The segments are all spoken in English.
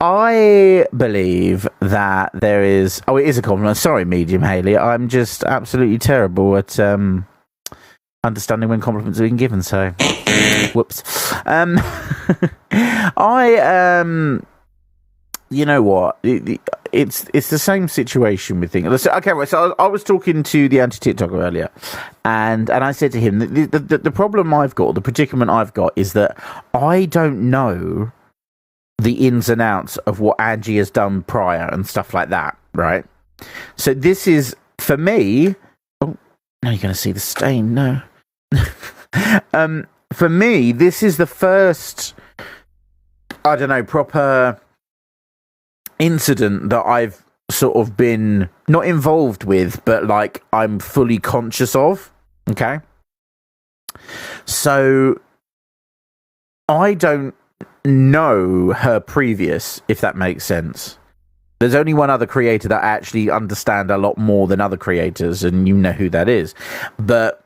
I believe that there is. Oh, it is a compliment. Sorry, Medium Haley. I'm just absolutely terrible at understanding when compliments are being given. So, whoops. You know what? It's the same situation with things. Okay, right. So I was talking to the anti-TikToker earlier, and I said to him that the problem I've got, the predicament I've got, is that I don't know the ins and outs of what Angie has done prior and stuff like that, right? So this is, for me... Oh, now you're going to see the stain, no. For me, this is the first, I don't know, proper incident that I've sort of been, not involved with, but like I'm fully conscious of, okay? So, I don't know her previous, if that makes sense. There's only one other creator that I actually understand a lot more than other creators, and you know who that is. But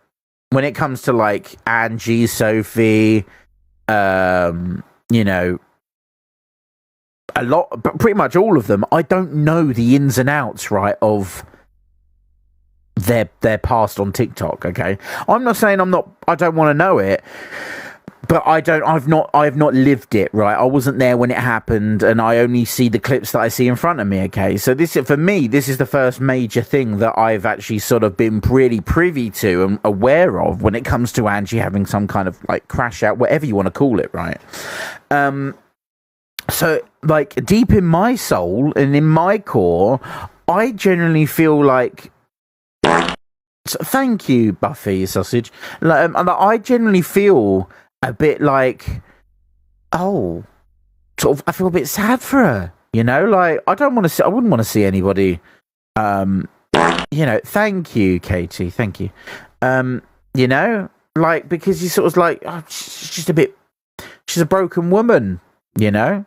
when it comes to like Angie, Sophie, you know, a lot, but pretty much all of them, I don't know the ins and outs, right, of their past on TikTok. Okay, I'm not saying I don't want to know it. But I've not lived it, right? I wasn't there when it happened, and I only see the clips that I see in front of me, okay? So for me, this is the first major thing that I've actually sort of been really privy to and aware of when it comes to Angie having some kind of, like, crash out, whatever you want to call it, right? So, like, deep in my soul and in my core, I generally feel like... Thank you, Buffy Sausage. Like, I generally feel... a bit like, oh, sort of, I feel a bit sad for her, you know, like, I wouldn't want to see anybody, you know, thank you, Katie, thank you, you know, like, because you sort of like, oh, she's a broken woman, you know,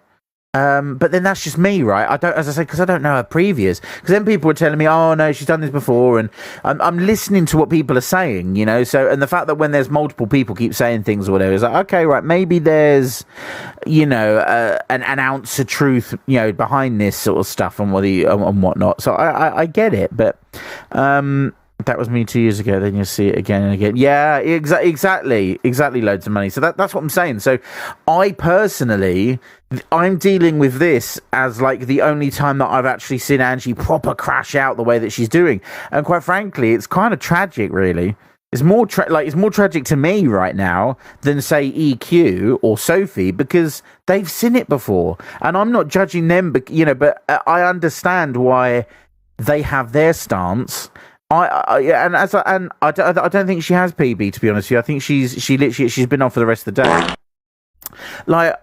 but then that's just me, right? I don't, as I say, because I don't know her previous. Because then people were telling me, "Oh no, she's done this before," and I'm listening to what people are saying, you know. So, and the fact that when there's multiple people keep saying things or whatever, is like, okay, right, maybe there's, you know, an ounce of truth, you know, behind this sort of stuff and whatnot. So I get it, but that was me 2 years ago. Then you'll see it again and again. Yeah, exactly. Loads of money. So that's what I'm saying. So I personally, I'm dealing with this as like the only time that I've actually seen Angie proper crash out the way that she's doing. And quite frankly, it's kind of tragic, really. It's more tragic to me right now than say EQ or Sophie, because they've seen it before, and I'm not judging them. But you know, but I understand why they have their stance. I don't think she has PB, to be honest with you. I think she's been on for the rest of the day. Like,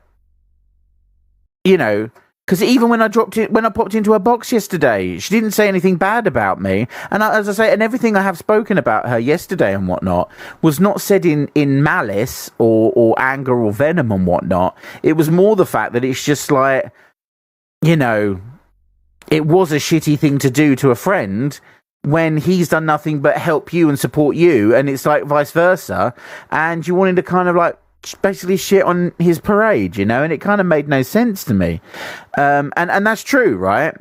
you know, because even when I popped into her box yesterday, she didn't say anything bad about me. And as I say, and everything I have spoken about her yesterday and whatnot was not said in malice or anger or venom and whatnot. It was more the fact that it's just like, you know, it was a shitty thing to do to a friend when he's done nothing but help you and support you, and it's like vice versa, and you wanted to kind of like basically shit on his parade, you know, and it kind of made no sense to me. And that's true, right?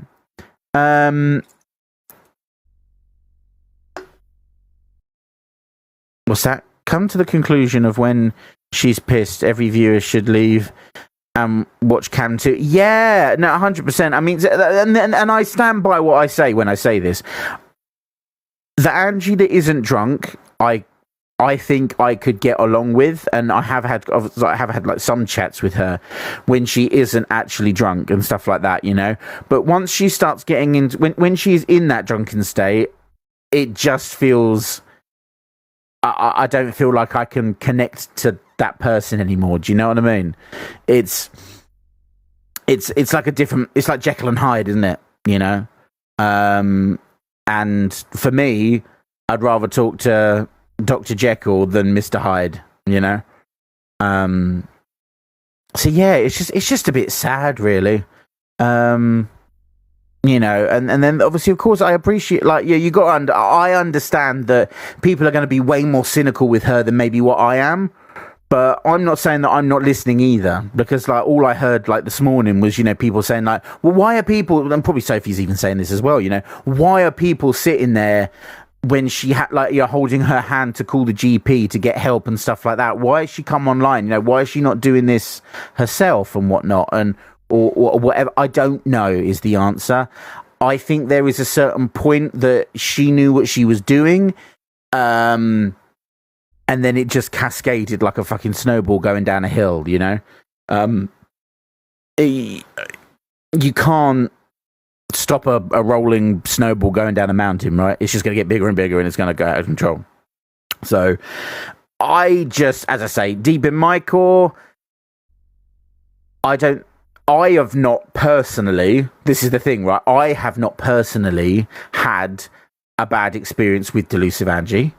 What's that? Come to the conclusion of when she's pissed, every viewer should leave and watch Cam 2. Yeah, no, 100%. I mean, and I stand by what I say when I say this. The Angie that isn't drunk, I think I could get along with, and I have had like some chats with her when she isn't actually drunk and stuff like that, you know. But once she starts getting into when she's in that drunken state, it just feels. I don't feel like I can connect to that person anymore. Do you know what I mean? It's like a different. It's like Jekyll and Hyde, isn't it? You know. And for me, I'd rather talk to Dr. Jekyll than Mr. Hyde, you know? So yeah, it's just a bit sad, really. You know, and then obviously, of course, I appreciate, like, yeah, I understand that people are going to be way more cynical with her than maybe what I am. But I'm not saying that I'm not listening either, because like all I heard like this morning was, people saying like, well, why are people, and probably Sophie's even saying this as well, why are people sitting there when she had like, you're holding her hand to call the GP to get help and stuff like that? Why has she come online? Why is she not doing this herself and whatnot? And or whatever. I don't know is the answer. I think there is a certain point that she knew what she was doing. And then it just cascaded like a fucking snowball going down a hill, You can't stop a rolling snowball going down a mountain, right? It's just going to get bigger and bigger and it's going to go out of control. So I just, as I say, deep in my core, I have not personally, this is the thing, right? I have not personally had a bad experience with Delusive Angie.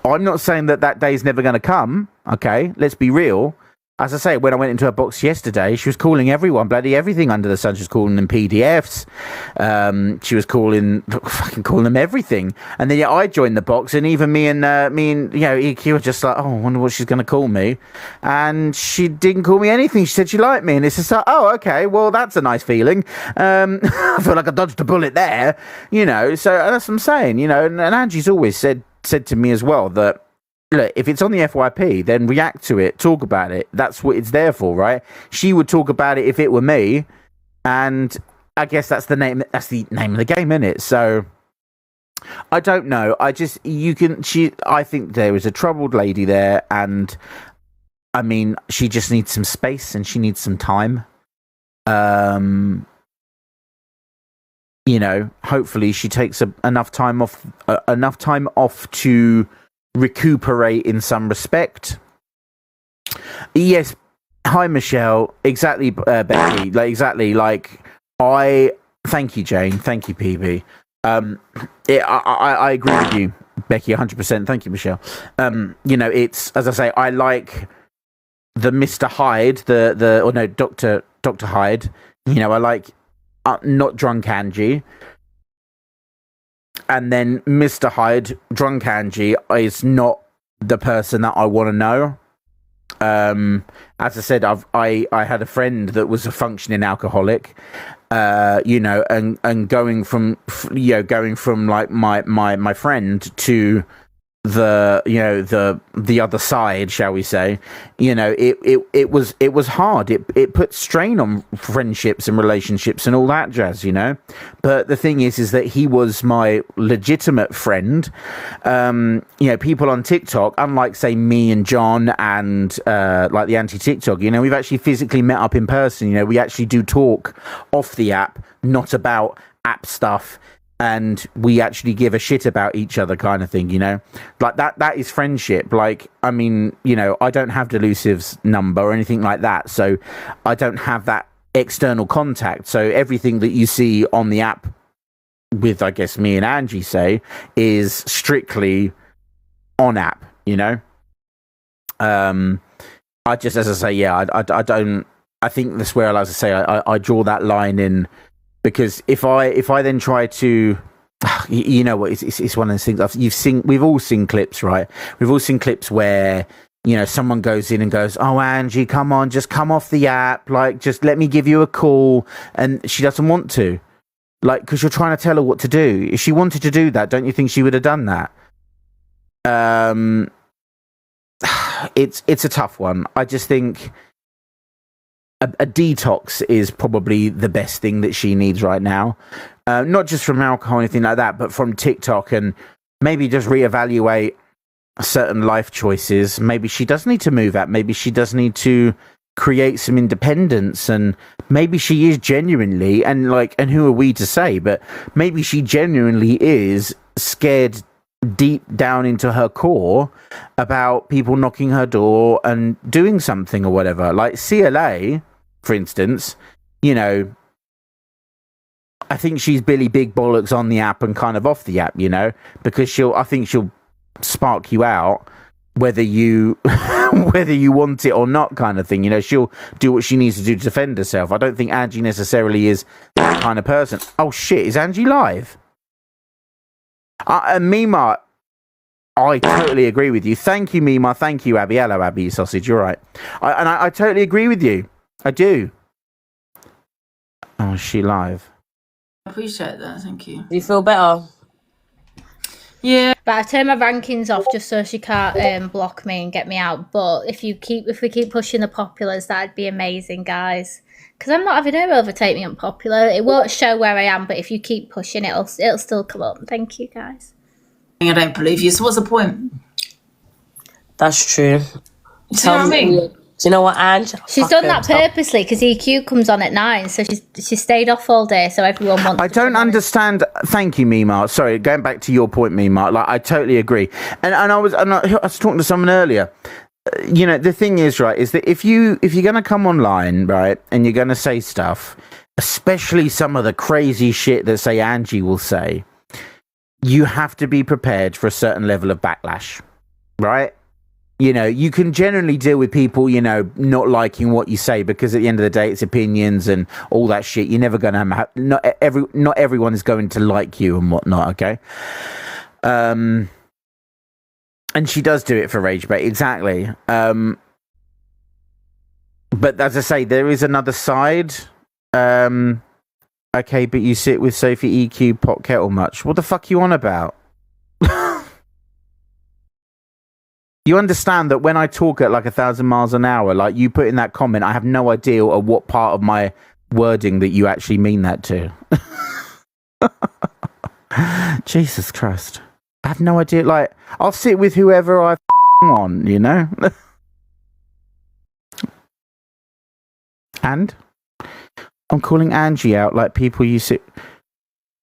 I'm not saying that day's never going to come, okay? Let's be real. As I say, when I went into her box yesterday, she was calling everyone, bloody everything under the sun. She was calling them PDFs. She was calling them everything. And then I joined the box, and even me and EQ were just like, oh, I wonder what she's going to call me. And she didn't call me anything. She said she liked me, and it's just like, oh, okay, well, that's a nice feeling. I feel like I dodged a bullet there, So that's what I'm saying, And Angie's always said to me as well that, look, if it's on the FYP, then react to it, talk about it. That's what it's there for, right? She would talk about it if it were me, and I guess that's the name of the game, isn't it? So I don't know. I think there is a troubled lady there, and I mean, she just needs some space and she needs some time. Hopefully she takes enough time off to recuperate in some respect. Yes. Hi, Michelle. Exactly, Becky. Thank you, Jane. Thank you, PB. I agree with you, Becky, 100%. Thank you, Michelle. It's, as I say, I like the Mr. Hyde, Dr. Hyde. I like not drunk Angie. And then Mr. Hyde, drunk Angie, is not the person that I want to know. As I said, I had a friend that was a functioning alcoholic, and going from like my friend to the other side, shall we say, it was hard. It put strain on friendships and relationships and all that jazz, but the thing is that he was my legitimate friend. People on TikTok, unlike say me and John and like the anti-TikTok, we've actually physically met up in person. We actually do talk off the app, not about app stuff, and we actually give a shit about each other, kind of thing, like that is friendship. Like, I mean, I don't have Delusive's number or anything like that, so I don't have that external contact. So everything that you see on the app with, I guess, me and Angie say, is strictly on app, I just, as I say, yeah, I don't, I think that's where, as I say, I draw that line in. Because if I then try to, what, it's one of those things. We've all seen clips, right? We've all seen clips where someone goes in and goes, "Oh, Angie, come on, just come off the app, like just let me give you a call," and she doesn't want to, like, because you're trying to tell her what to do. If she wanted to do that, don't you think she would have done that? It's a tough one. I just think a detox is probably the best thing that she needs right now. Not just from alcohol or anything like that, but from TikTok, and maybe just reevaluate certain life choices. Maybe she does need to move out. Maybe she does need to create some independence, and maybe she is genuinely, and who are we to say, but maybe she genuinely is scared deep down into her core about people knocking her door and doing something or whatever. Like CLA, for instance, I think she's Billy Big Bollocks on the app and kind of off the app, because I think she'll spark you out whether you want it or not, kind of thing. She'll do what she needs to do to defend herself. I don't think Angie necessarily is that kind of person. Oh shit, is Angie live? Mima, I totally agree with you. Thank you, Mima. Thank you, Abby. Hello, Abby, you sausage. You're right. I totally agree with you. I do. Oh, is she live? I appreciate that. Thank you. Do you feel better? Yeah. But I turn my rankings off just so she can't block me and get me out. But if we keep pushing the populars, that'd be amazing, guys. Because I'm not having her overtake me on popular. It won't show where I am, but if you keep pushing, it'll still come up. Thank you, guys. I don't believe you. So what's the point? That's true. Do you know what I mean? Do you know what, Ange? She's done that purposely because EQ comes on at 9, so she stayed off all day, so everyone wants. I don't understand. Thank you, Mima. Sorry, going back to your point, Mima. Like, I totally agree. And I was talking to someone earlier. You know, the thing is, right, is that if you're going to come online, right, and you're going to say stuff, especially some of the crazy shit that, say, Angie will say, you have to be prepared for a certain level of backlash, right? You know, you can generally deal with people, you know, not liking what you say because at the end of the day, it's opinions and all that shit. You're never going to have, not everyone is going to like you and whatnot, okay? And she does do it for rage bait, exactly. But as I say, there is another side. Okay, but you sit with Sophie EQ pot kettle much. What the fuck you on about? You understand that when I talk at like 1,000 miles an hour, like you put in that comment, I have no idea of what part of my wording that you actually mean that to. Jesus Christ. I have no idea. Like, I'll sit with whoever I on, you know? And I'm calling Angie out like people you sit.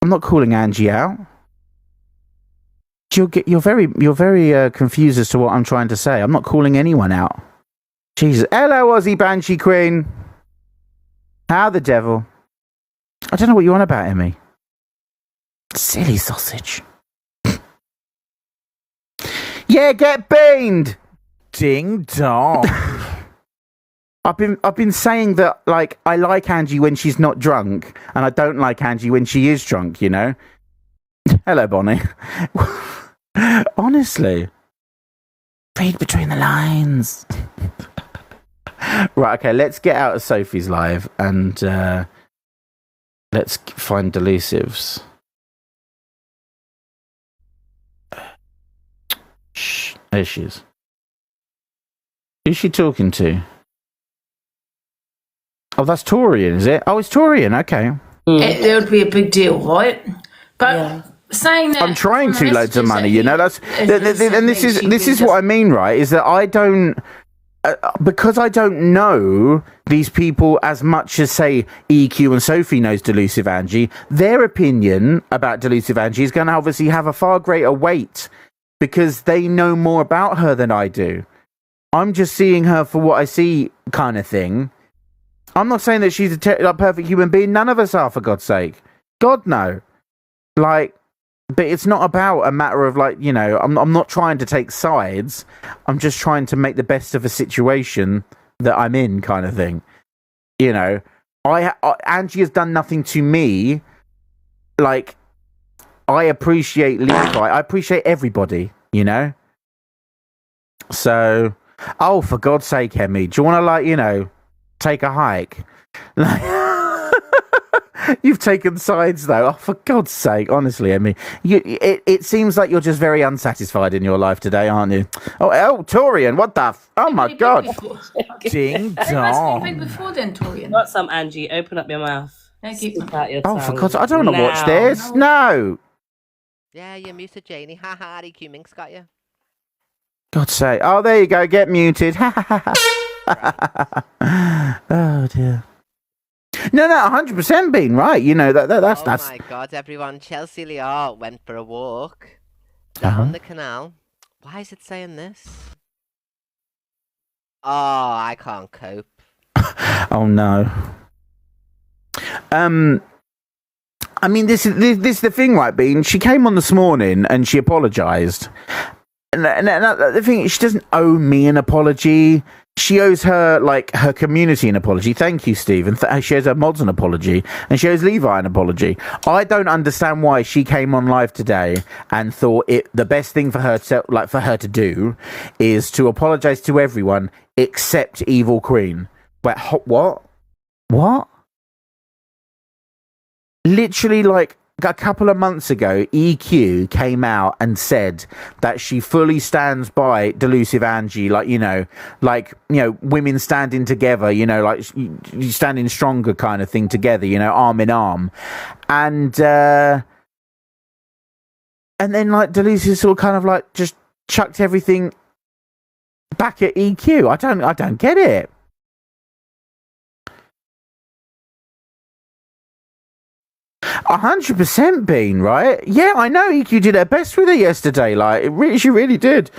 I'm not calling Angie out. You're very confused as to what I'm trying to say. I'm not calling anyone out. Jesus. Hello, Aussie Banshee Queen. How the devil? I don't know what you're on about, Emmy. Silly sausage. Yeah, get beaned. Ding dong. I've been saying that, like, I like Angie when she's not drunk, and I don't like Angie when she is drunk, you know? Hello, Bonnie. Honestly. Read between the lines. Right, okay, let's get out of Sophie's live, and let's find Delusives. Shh, there she is. Who's she talking to? Oh, that's Torian, is it? Oh, it's Torian, okay. It would be a big deal, right? But saying that... I'm trying to loads of money, you know? That's and this is what I mean, right? Is that I don't... because I don't know these people as much as, say, EQ and Sophie knows Delusive Angie, their opinion about Delusive Angie is going to obviously have a far greater weight because they know more about her than I do. I'm just seeing her for what I see kind of thing. I'm not saying that she's a perfect human being. None of us are, for God's sake. God, no. Like, but it's not about a matter of, like, you know, I'm not trying to take sides. I'm just trying to make the best of a situation that I'm in, kind of thing. You know, Angie has done nothing to me. Like, I appreciate Levi. I appreciate everybody, you know? So, oh, for God's sake, Emmy, do you want to, like, you know, take a hike? You've taken sides, though. Oh, for God's sake, honestly, Emmy. It seems like you're just very unsatisfied in your life today, aren't you? Oh, Torian, what the... oh, my God. Ding dong. Big before then, Torian. Got some, Angie. Open up your mouth. Thank you. Oh, for God's sake, I don't want to watch this. No. Yeah, you're muted, Janie. Ha ha, EQ Minx got you. God's sake. Oh, there you go. Get muted. Oh, dear. No, 100% been right. You know, that's... Oh, my God, everyone. Chelsea Liar went for a walk down the canal. Why is it saying this? Oh, I can't cope. Oh, no. I mean, this is the thing, right, Bean? She came on this morning and she apologised. And the thing is, she doesn't owe me an apology. She owes her community an apology. Thank you, Steve. And she owes her mods an apology, and she owes Levi an apology. I don't understand why she came on live today and thought the best thing for her to do is to apologize to everyone except Evil Queen. Wait, what? What? Literally, a couple of months ago, EQ came out and said that she fully stands by Delusive Angie, women standing together, standing stronger kind of thing together, arm in arm. And then Delusive sort of kind of just chucked everything back at EQ. I don't get it. 100% Bean, right? Yeah, I know EQ did her best with her yesterday. She really did.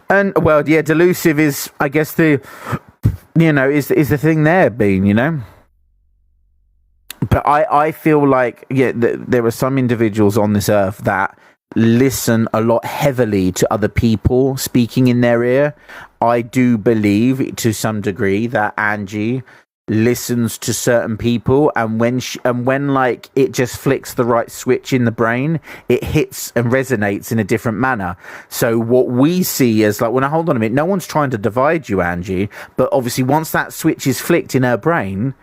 And Delusive is, I guess, is the thing there, Bean. But I feel there are some individuals on this earth that listen a lot heavily to other people speaking in their ear. I do believe to some degree that Angie listens to certain people, and when it just flicks the right switch in the brain, it hits and resonates in a different manner. So what we see is hold on a minute, no one's trying to divide you, Angie, but obviously once that switch is flicked in her brain,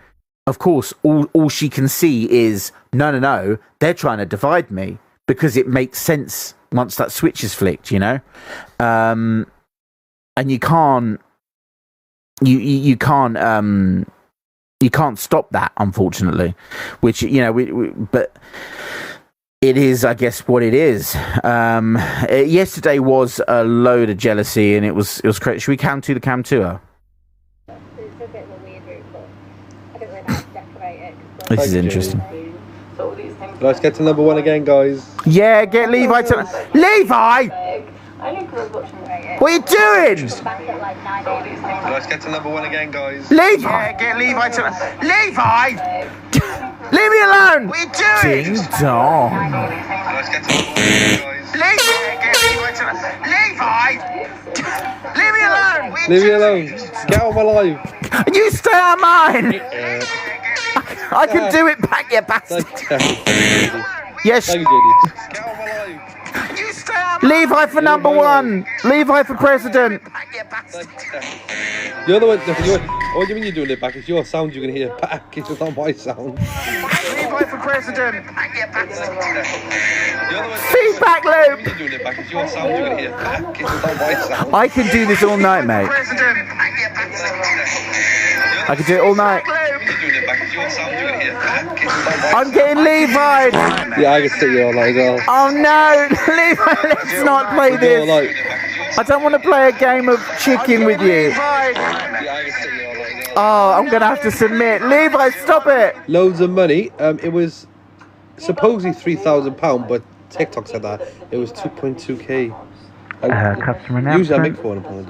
of course all she can see is no, they're trying to divide me, because it makes sense once that switch is flicked, and you can't you can't stop that, unfortunately, which, but it is, I guess, what it is. Yesterday was a load of jealousy, and it was crazy. Should we cam to her? It's a bit of a weird route, but I don't really know how to decorate it. This is interesting. Let's get to number one again, guys. Yeah, get Levi to... Levi! What are you doing? Let's get to number one again, guys. Levi! Yeah, get Levi to... Levi! Leave me alone! What are you doing? Ding dong. Let's get to number one again, guys. Levi! Get Levi to... Levi! Leave me alone! Leave me alone. Get out of my life. You stay out of mine! I can do it back, you bastard! Yes. Thank you, JD. Get out of my life. Levi for number one. Levi for president. You're the one. What do you mean you're doing it back? It's your sound you're gonna hear back. It's just not my sound. Levi for president. Feedback loop. You're doing it back. It's your sound you're gonna hear back. It's just not my sound. I can do this all night, mate. I can do it all night. I'm getting Levi. Yeah, I can sit you all night as well. Oh no, Levi, let's not play this. I don't want to play a game of chicken with you. Oh, I'm gonna have to submit. Levi, stop it. Loads of money. It was supposedly £3,000, but TikTok said that it was 2.2k. Customer announcement. Usually I make £400 a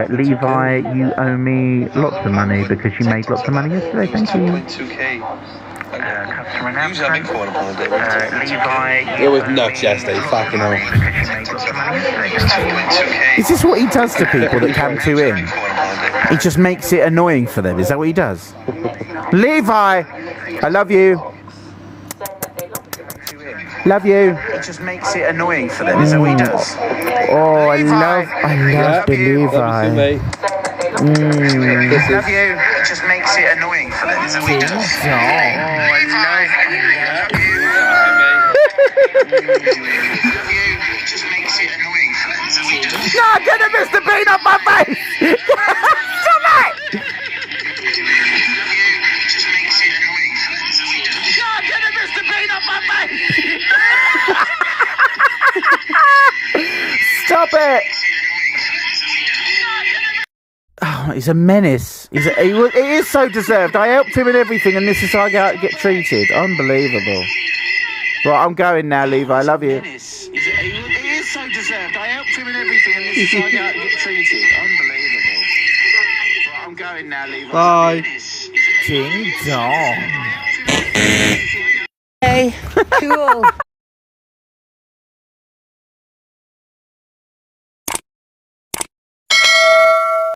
day. Levi, you owe me lots of money because you made lots of money yesterday. Thank you. 2.2k. Customer announcement. Usually I make £400 a day. Levi, it was nuts yesterday. Fucking hell. Is this what he does to people that come to him? He just makes it annoying for them. Is that what he does? Levi, I love you. Love you. It just makes it annoying for them. Is that what he does? Oh, I love the Levi. Love you, Love you. It just makes it annoying for them. Is that what he does? Oh, I love you. It just makes it annoying for them. Is that what he does? No, get the Mr. Bean off my face! Stop it! Stop it! Oh, he's a menace. He is so deserved. I helped him in everything, and this is how I get treated. Unbelievable. Right, I'm going now, Levi. I love you. He is so deserved. I helped him in everything, and this is how I get treated. Unbelievable. Right, I'm going now, Levi. Bye. Ding dong. Hey, cool.